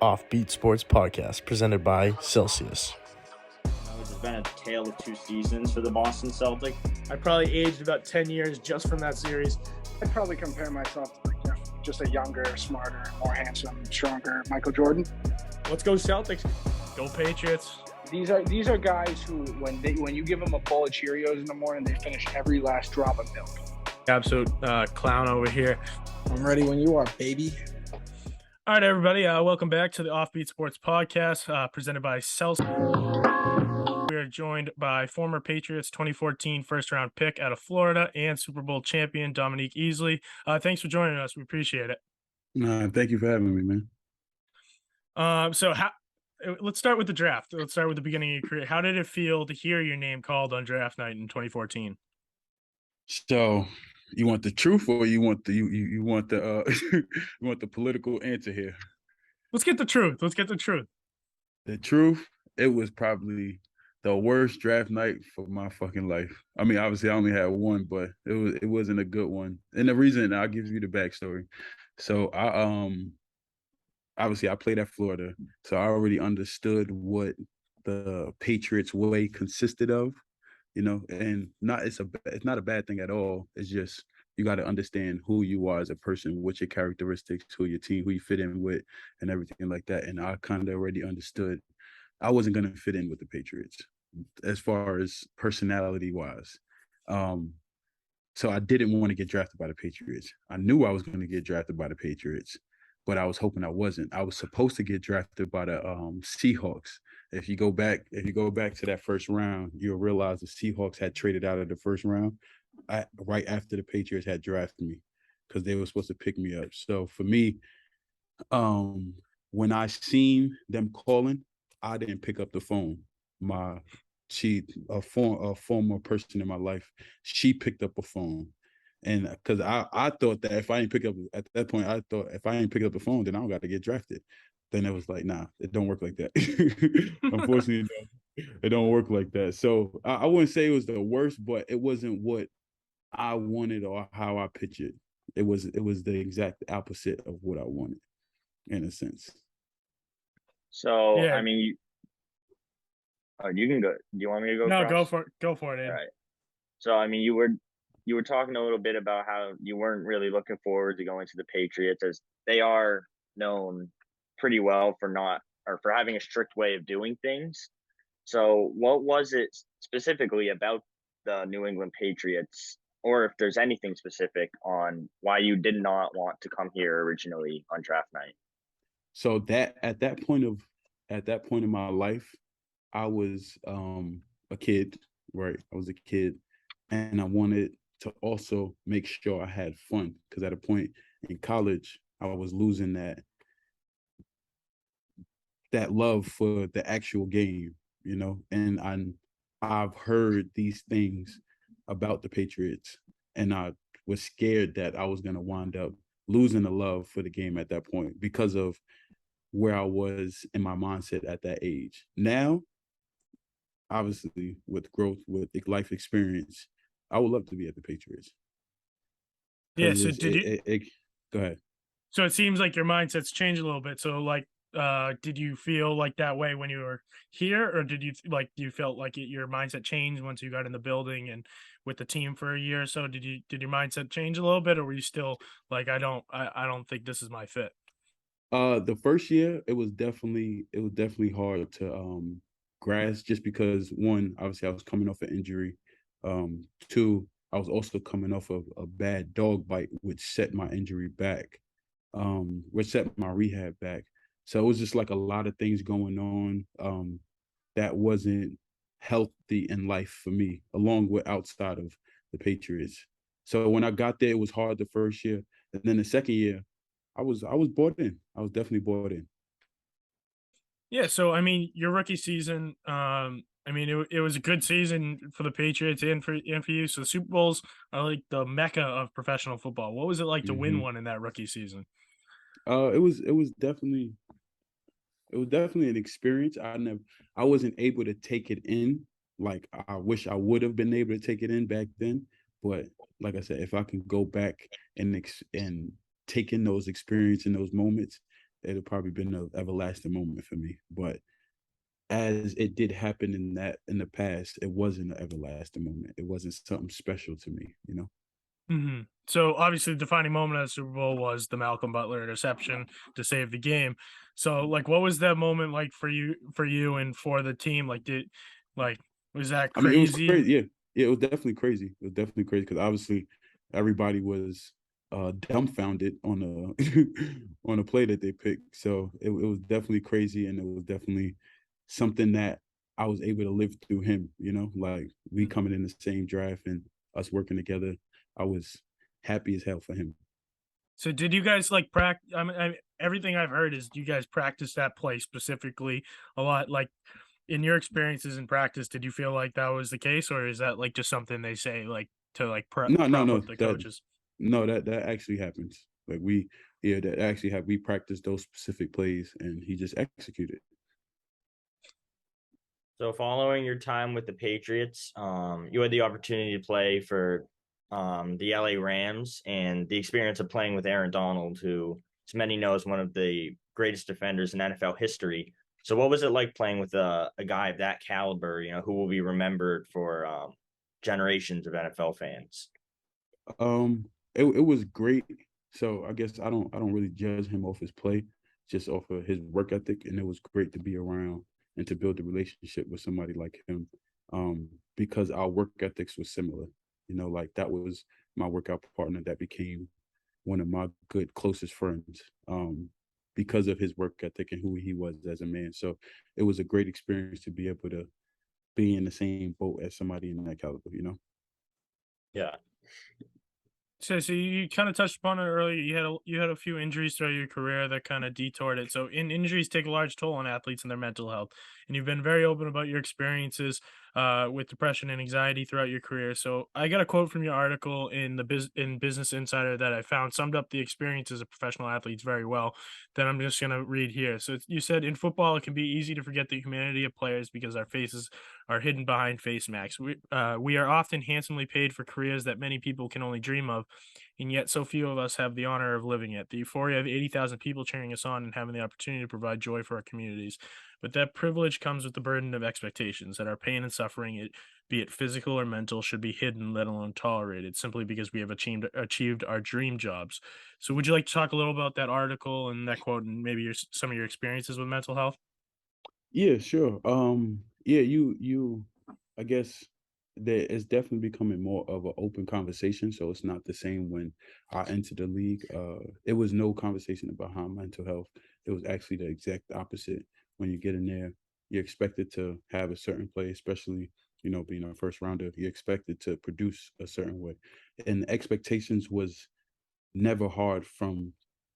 OffBeat Sports Podcast presented by Celsius. It's been a tale of two seasons for the Boston Celtics. I probably aged about 10 years just from that series. I'd probably compare myself to just a younger, smarter, more handsome, stronger Michael Jordan. Let's go Celtics. Go Patriots. These are guys who, when you give them a bowl of Cheerios in the morning, they finish every last drop of milk. Absolute clown over here. I'm ready when you are, baby. All right, everybody. Welcome back to the OffBeat Sports Podcast presented by Celsius. We are joined by former Patriots 2014 first-round pick out of Florida and Super Bowl champion Dominique Easley. Thanks for joining us. We appreciate it. Thank you for having me, man. Let's start with the draft. Let's start with the beginning of your career. How did it feel to hear your name called on draft night in 2014? So, you want the truth, or you want the you want the you want the political answer here? Let's get the truth. The truth. It was probably the worst draft night for my fucking life. I mean, obviously, I only had one, but it wasn't a good one. And the reason, I'll give you the backstory. So obviously I played at Florida, so I already understood what the Patriots way consisted of, and it's not a bad thing at all. It's just you got to understand who you are as a person, what your characteristics, who your team, who you fit in with, and everything like that. And I kind of already understood I wasn't going to fit in with the Patriots as far as personality wise. So I didn't want to get drafted by the Patriots. I knew I was going to get drafted by the Patriots, but I was hoping I wasn't. I was supposed to get drafted by the Seahawks. If you go back to that first round, you'll realize the Seahawks had traded out of the first round right after the Patriots had drafted me, because they were supposed to pick me up. So for me, when I seen them calling, I didn't pick up the phone. A former person in my life, she picked up a phone. And because I thought that if I didn't pick up at that point, I thought if I didn't pick up the phone, then I don't got to get drafted. Then it was like, nah, it don't work like that. Unfortunately, it don't work like that. So I wouldn't say it was the worst, but it wasn't what I wanted or how I pictured. It was the exact opposite of what I wanted, in a sense. So, yeah. I mean, you can go. Do you want me to go? No, across? go for it. Abe. All right. So, I mean, you were talking a little bit about how you weren't really looking forward to going to the Patriots, as they are known pretty well for having a strict way of doing things. So what was it specifically about the New England Patriots, or if there's anything specific on why you did not want to come here originally on draft night? So that at that point in my life, I was a kid, right? I was a kid, and I wanted to also make sure I had fun, because at a point in college, I was losing that love for the actual game, and I've heard these things about the Patriots, and I was scared that I was going to wind up losing the love for the game at that point because of where I was in my mindset at that age. Now, obviously, with growth, with life experience, I would love to be at the Patriots. Yeah. So go ahead. So it seems like your mindset's changed a little bit. So did you feel like that way when you were here, or did you felt like your mindset changed once you got in the building and with the team for a year or so? Did your mindset change a little bit, or were you still like, I don't think this is my fit? The first year, it was definitely hard to grasp, just because, one, obviously I was coming off an injury. Two, I was also coming off of a bad dog bite, which set my injury back, which set my rehab back. So it was just like a lot of things going on that wasn't healthy in life for me, along with outside of the Patriots. So when I got there, it was hard the first year. And then the second year, I was bought in. I was definitely bought in. Yeah. So, I mean, your rookie season, it was a good season for the Patriots and for you. So the Super Bowls are like the mecca of professional football. What was it like to win one in that rookie season? It was definitely an experience. I wasn't able to take it in like I wish I would have been able to take it in back then. But like I said, if I can go back and take in those experiences and those moments, it'd probably been an everlasting moment for me. But as it did happen in the past, it wasn't an everlasting moment. It wasn't something special to me, you know. So obviously, the defining moment of the Super Bowl was the Malcolm Butler interception to save the game. So, like, what was that moment like for you, and for the team? Like, was that I mean, it was crazy? crazy. Yeah, yeah, it was definitely crazy. It was definitely crazy because obviously everybody was dumbfounded on a on a play that they picked. So it was definitely crazy, and it was definitely something that I was able to live through him. You know, like we coming in the same draft and us working together. I was happy as hell for him. So, did you guys like practice? Everything I've heard is you guys practice that play specifically a lot. Like, in your experiences in practice, did you feel like that was the case, or is that like just something they say like to like No, no, prop no. up the That coaches? no, that actually happens. Like yeah, that actually we practiced those specific plays, and he just executed. So following your time with the Patriots, you had the opportunity to play for the LA Rams, and the experience of playing with Aaron Donald, who, as many know, is one of the greatest defenders in NFL history. So what was it like playing with a guy of that caliber, who will be remembered for generations of NFL fans? It was great. So I guess I don't really judge him off his play, just off of his work ethic, and it was great to be around and to build a relationship with somebody like him, because our work ethics was similar. You know, like that was my workout partner that became one of my good closest friends, because of his work ethic and who he was as a man. So it was a great experience to be able to be in the same boat as somebody in that caliber. You know. Yeah. So you kind of touched upon it earlier. You had a few injuries throughout your career that kind of detoured it. So injuries take a large toll on athletes and their mental health. And you've been very open about your experiences with depression and anxiety throughout your career. So I got a quote from your article in in Business Insider that I found summed up the experiences of professional athletes very well. That I'm just gonna read here. So you said, in football, it can be easy to forget the humanity of players because our faces are hidden behind face masks. We are often handsomely paid for careers that many people can only dream of, and yet so few of us have the honor of living it. The euphoria of 80,000 people cheering us on and having the opportunity to provide joy for our communities. But that privilege comes with the burden of expectations that our pain and suffering, be it physical or mental, should be hidden, let alone tolerated, simply because we have achieved our dream jobs. So, would you like to talk a little about that article and that quote, and maybe some of your experiences with mental health? Yeah, sure. Yeah, I guess there is definitely becoming more of an open conversation. So it's not the same when I entered the league. It was no conversation about how mental health. It was actually the exact opposite. When you get in there, you're expected to have a certain play, especially, being a first rounder, you're expected to produce a certain way. And expectations was never hard from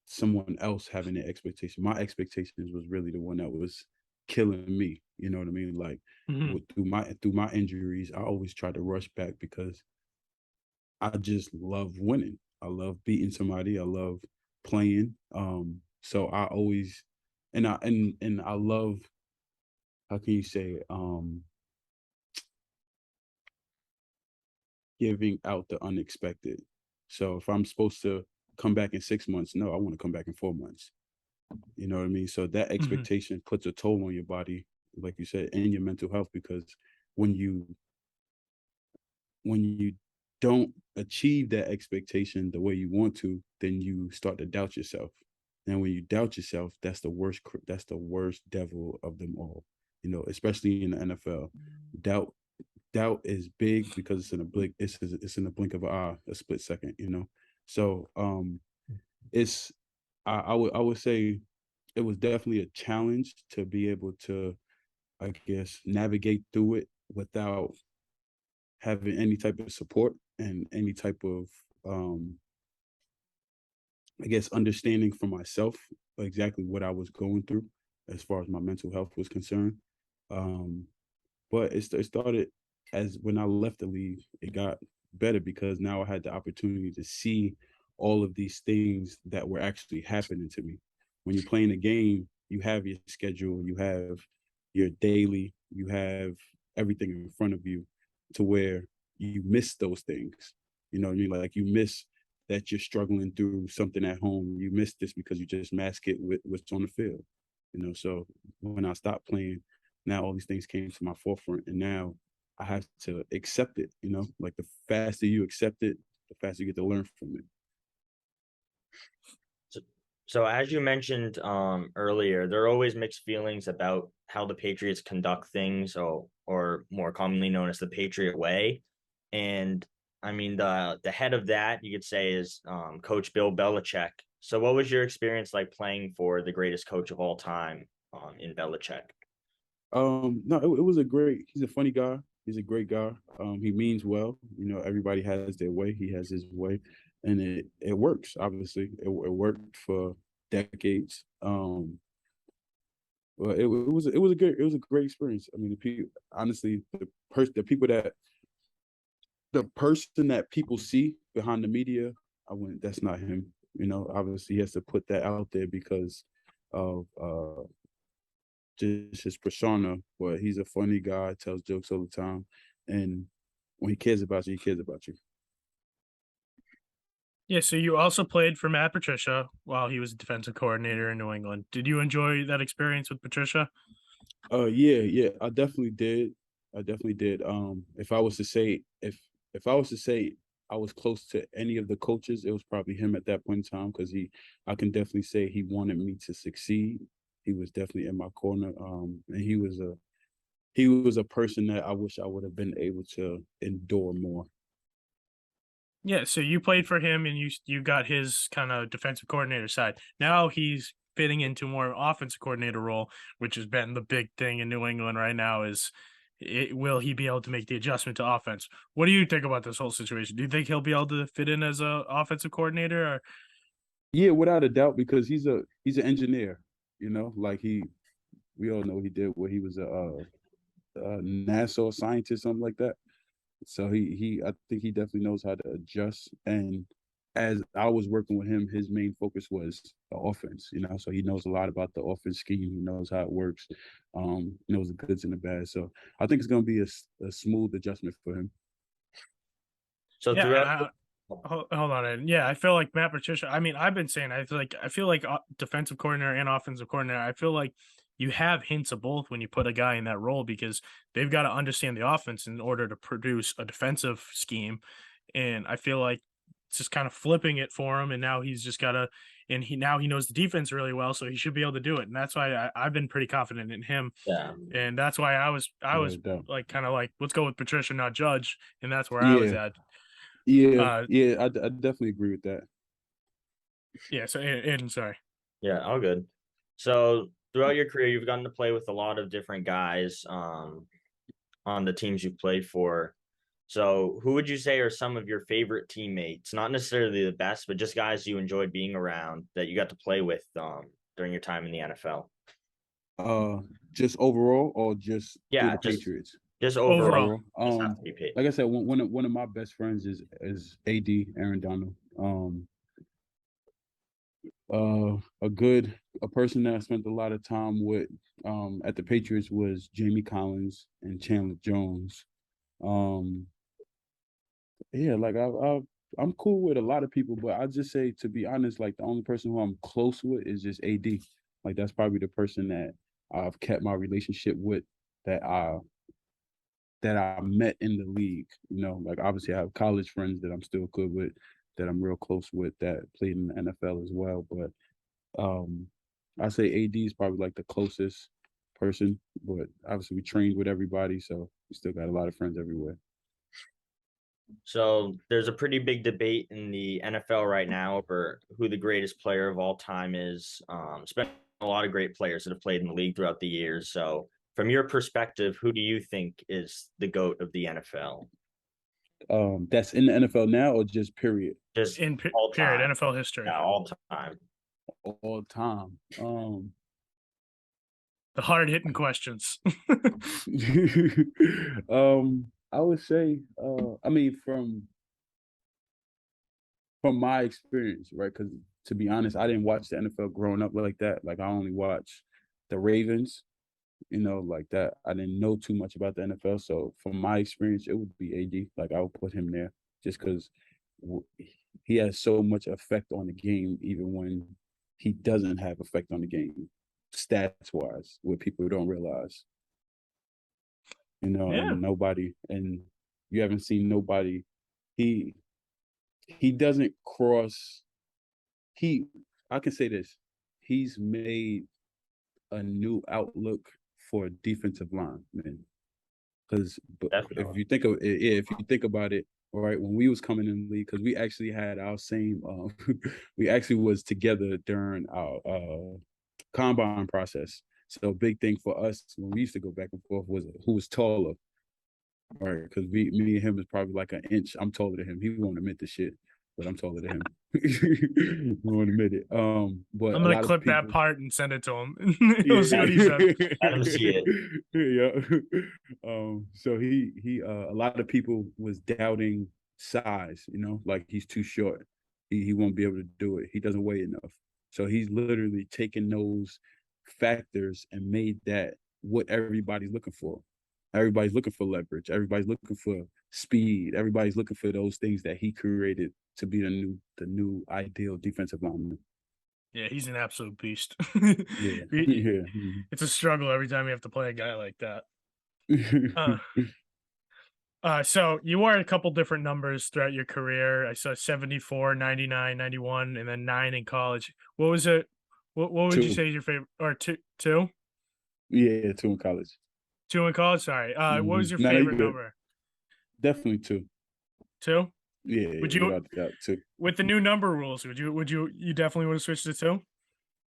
someone else having the expectation. My expectations was really the one that was killing me. You know what I mean? Like Hmm. through my injuries, I always try to rush back because I just love winning. I love beating somebody. I love playing. So I always and I love, how can you say, giving out the unexpected. So if I'm supposed to come back in 6 months, no, I want to come back in 4 months. You know what I mean? So that Hmm. expectation puts a toll on your body, like you said, and your mental health, because when you when you don't achieve that expectation the way you want to, then you start to doubt yourself. And when you doubt yourself, that's the worst. That's the worst devil of them all. Especially in the NFL, doubt doubt is big because it's in a blink. It's in the blink of an eye, a split second. So it's I would say it was definitely a challenge to be able to, I guess, navigate through it without having any type of support and any type of, I guess, understanding for myself exactly what I was going through as far as my mental health was concerned. Um, but it started as when I left the league, it got better because now I had the opportunity to see all of these things that were actually happening to me. When you're playing a game, you have your schedule, you have your daily, you have everything in front of you to where you miss those things. You know what I mean? Like you miss that you're struggling through something at home. You miss this because you just mask it with what's on the field. So when I stopped playing, now all these things came to my forefront, and now I have to accept it. Like the faster you accept it, the faster you get to learn from it. So as you mentioned earlier, there are always mixed feelings about how the Patriots conduct things, or more commonly known as the Patriot way. And I mean, the head of that, you could say, is Coach Bill Belichick. So what was your experience like playing for the greatest coach of all time in Belichick? No, it was he's a funny guy. He's a great guy. He means well. Everybody has their way. He has his way, and it works. Obviously, it worked for decades. But it was a great experience. I mean, honestly, the person that people see behind the media, that's not him. Obviously he has to put that out there because of just his persona. But he's a funny guy, tells jokes all the time, and when he cares about you, he cares about you. Yeah, so you also played for Matt Patricia while he was defensive coordinator in New England. Did you enjoy that experience with Patricia? Yeah, I definitely did. If I was to say I was close to any of the coaches, it was probably him at that point in time, because I can definitely say he wanted me to succeed. He was definitely in my corner. And he was a person that I wish I would have been able to endure more. Yeah, so you played for him and you got his kind of defensive coordinator side. Now he's fitting into more offensive coordinator role, which has been the big thing in New England right now. Will he be able to make the adjustment to offense? What do you think about this whole situation? Do you think he'll be able to fit in as a offensive coordinator? Or? Yeah, without a doubt, because he's an engineer. Like we all know he did what he was a NASA scientist, something like that. So I think he definitely knows how to adjust. And as I was working with him, his main focus was the offense, so he knows a lot about the offense scheme. He knows how it works, knows the goods and the bad. So I think it's going to be a smooth adjustment for him. So yeah, hold on. Yeah, I feel like Matt Patricia, I mean, I've been saying, I feel like defensive coordinator and offensive coordinator, I feel like you have hints of both when you put a guy in that role, because they've got to understand the offense in order to produce a defensive scheme. And I feel like it's just kind of flipping it for him. And now he's just got to, and he knows the defense really well, so he should be able to do it. And that's why I've been pretty confident in him. Yeah. And that's why I was like, kind of like, let's go with Patricia, not Judge. And that's where I was at. Yeah, I definitely agree with that. Yeah, so Aiden, sorry. Yeah, all good. So throughout your career, you've gotten to play with a lot of different guys on the teams you've played for. So who would you say are some of your favorite teammates? Not necessarily the best, but just guys you enjoyed being around that you got to play with during your time in the NFL? Just overall, or just through the Patriots? Just overall. Like I said, one of my best friends is AD, Aaron Donald. A person that I spent a lot of time with at the Patriots was Jamie Collins and Chandler Jones. Yeah, like I'm cool with a lot of people, but I just say, to be honest, like the only person who I'm close with is just AD. Like that's probably the person that I've kept my relationship with, that I met in the league. Like obviously I have college friends that I'm still good with, that I'm real close with, that played in the NFL as well. But I say AD is probably like the closest person, but obviously we trained with everybody, so we still got a lot of friends everywhere. So there's a pretty big debate in the NFL right now over who the greatest player of all time is. It's been a lot of great players that have played in the league throughout the years. So from your perspective, who do you think is the GOAT of the NFL? That's in the NFL now, or just period? Just in period, NFL history. Yeah, all time. All time. The hard-hitting questions. I would say, I mean, from my experience, right? Because to be honest, I didn't watch the NFL growing up like that. Like I only watched the Ravens, like that. I didn't know too much about the NFL. So from my experience, it would be AD. Like I would put him there just because he has so much effect on the game, even when he doesn't have effect on the game, stats wise, what people don't realize. And you haven't seen nobody. He doesn't cross. I can say this. He's made a new outlook for defensive line, man. Because if you think about it, all right, when we was coming in the league, because we actually had our same, we actually was together during our combine process. So a big thing for us when we used to go back and forth was who was taller. All right, because me and him is probably like an inch. I'm taller than him. He won't admit the shit, but I'm taller than him. He won't admit it. But I'm gonna clip that part and send it to him. We'll see what he says. Let him see it. Yeah. So he a lot of people was doubting size, like he's too short. He won't be able to do it. He doesn't weigh enough. So he's literally taken those factors and made that what everybody's looking for. Everybody's looking for leverage. Everybody's looking for speed. Everybody's looking for those things that he created to be the new ideal defensive lineman. Yeah, he's an absolute beast. Yeah. It's a struggle every time you have to play a guy like that. So you wore a couple different numbers throughout your career. I saw 74, 99, 91, and then 9 in college. What was it? What would you say is your favorite? Or two? Yeah, 2 in college. 2 in college? Sorry. What was your favorite number? Definitely 2. 2? Yeah, would you, without a doubt, 2. With the new number rules, you definitely would have switched to 2?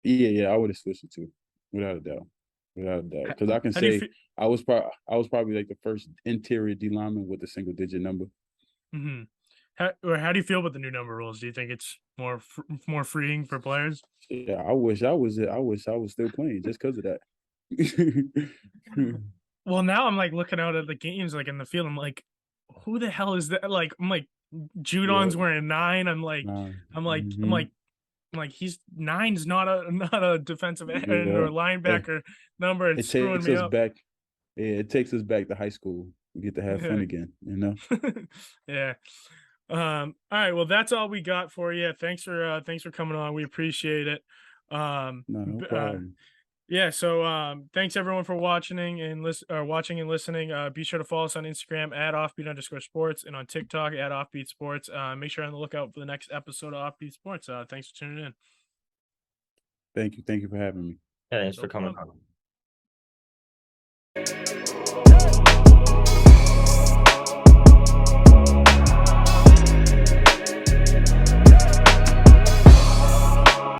Yeah, I would have switched to 2, without a doubt. Because I can say I was probably like the first interior D lineman with a single digit number. Mm-hmm. How do you feel about the new number rules? Do you think it's more freeing for players? Yeah, I wish I was still playing just because of that. Well, now I'm like looking out at the games, like in the field. I'm like, who the hell is that? Like, I'm like, Judon's wearing 9. I'm like, he's 9's not a defensive end or linebacker number. It's screwing me up. It takes us back to high school. We get to have fun again, Yeah. All right. Well, that's all we got for you. Thanks for coming on. We appreciate it. No problem. Yeah. So, thanks everyone for watching and listening. Be sure to follow us on Instagram at @offbeat_sports and on TikTok at offbeat sports. Make sure you're on the lookout for the next episode of Offbeat Sports. Thanks for tuning in. Thank you for having me. Yeah, thanks for coming on.